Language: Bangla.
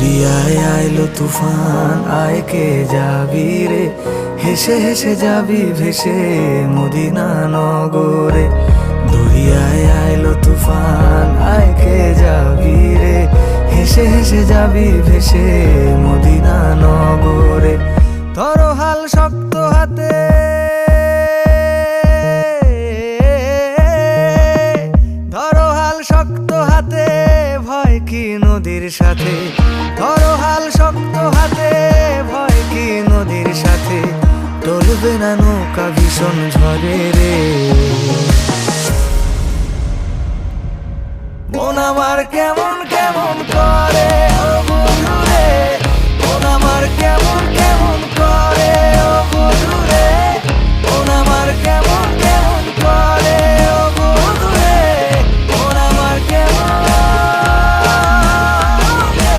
দরিয়ায় আইলো তুফান, আয় কে যাবি রে, হেসে হেসে যাবি ভেসে মদিনা নগরে। দরিয়ায় আইলো তুফান, আয় কে যাবি রে, হেসে হেসে যাবি ভেসে মদিনা নগরে। ধরো হাল শক্ত হাতে, ধরো হাল শক্ত হাতে, ভয় কি নদীর সাথে। ধরো হাল শক্ত হাতে, ভয় কি নদীর সাথে। টলবে না নৌকা ভীষণ ঝড়ে রে। মন আমার কেমন কেমন